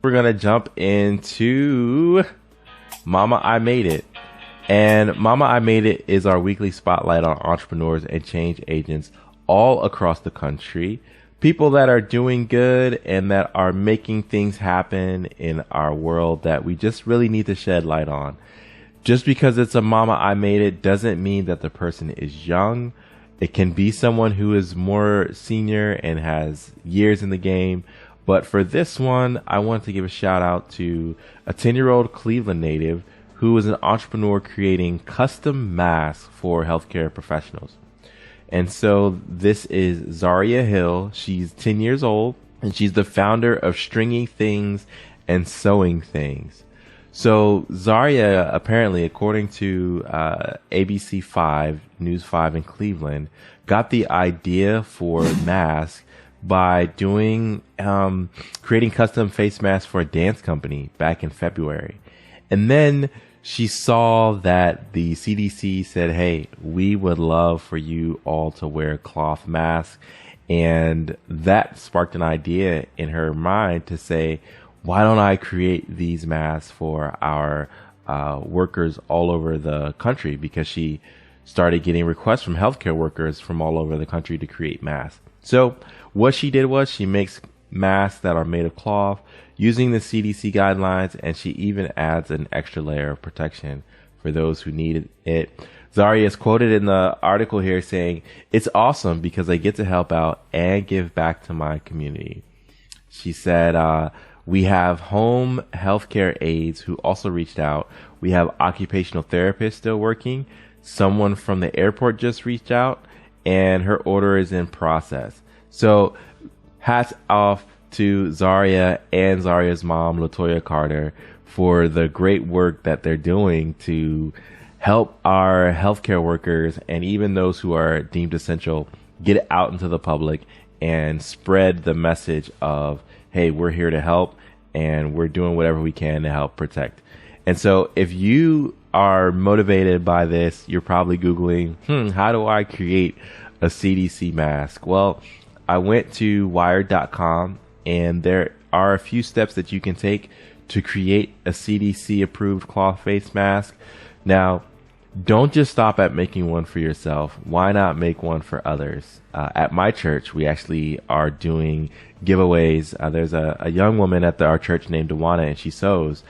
we're going to jump into Mama I Made It. And Mama I Made It is our weekly spotlight on entrepreneurs and change agents all across the country. People that are doing good and that are making things happen in our world that we just really need to shed light on. Just because it's a Mama I Made It doesn't mean that the person is young. It can be someone who is more senior and has years in the game. But for this one, I want to give a shout out to a 10-year-old Cleveland native who is an entrepreneur creating custom masks for healthcare professionals. And so this is Zaria Hill. She's 10 years old and she's the founder of Stringy Thingz and Sewing Things. So Zaria, apparently, according to ABC 5, News 5 in Cleveland, got the idea for masks by doing creating custom face masks for a dance company back in February. And then she saw that the CDC said, hey, we would love for you all to wear cloth masks. And that sparked an idea in her mind to say, why don't I create these masks for our workers all over the country? Because she started getting requests from healthcare workers from all over the country to create masks. So what she did was she makes masks that are made of cloth using the CDC guidelines, and she even adds an extra layer of protection for those who need it. Zaria is quoted in the article here saying, "It's awesome because I get to help out and give back to my community." She said, we have home healthcare aides who also reached out. We have occupational therapists still working. Someone from the airport just reached out, and her order is in process. So hats off to Zaria and Zaria's mom, LaToya Carter, for the great work that they're doing to help our healthcare workers and even those who are deemed essential get out into the public and spread the message of, hey, we're here to help and we're doing whatever we can to help protect. And so if you are motivated by this, you're probably Googling, how do I create a CDC mask? Well, I went to wired.com and there are a few steps that you can take to create a CDC approved cloth face mask. Now, don't just stop at making one for yourself. Why not make one for others? At my church, we actually are doing giveaways. There's a young woman at our church named Dewana, and she sews.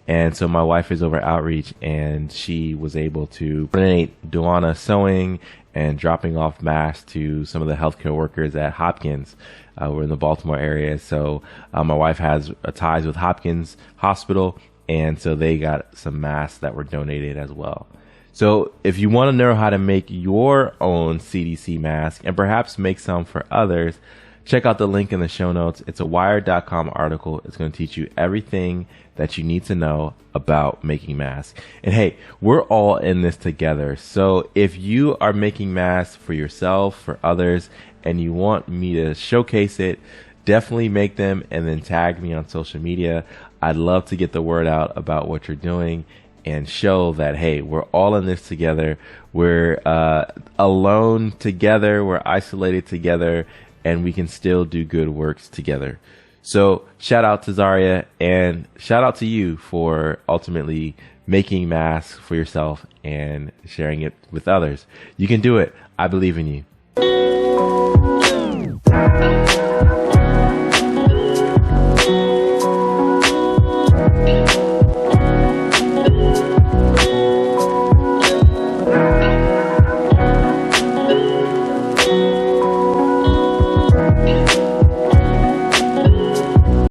And so my wife is over outreach, and she was able to coordinate Dewana sewing and dropping off masks to some of the healthcare workers at Hopkins. We're in the Baltimore area. So my wife has ties with Hopkins Hospital, and so they got some masks that were donated as well. So if you want to know how to make your own CDC mask and perhaps make some for others, check out the link in the show notes. It's a wired.com article. It's going to teach you everything that you need to know about making masks. And hey, we're all in this together. So if you are making masks for yourself, for others, and you want me to showcase it, definitely make them and then tag me on social media. I'd love to get the word out about what you're doing and show that, hey, we're all in this together. We're alone together. We're isolated together, and we can still do good works together. So shout out to Zaria and shout out to you for ultimately making masks for yourself and sharing it with others. You can do it. I believe in you.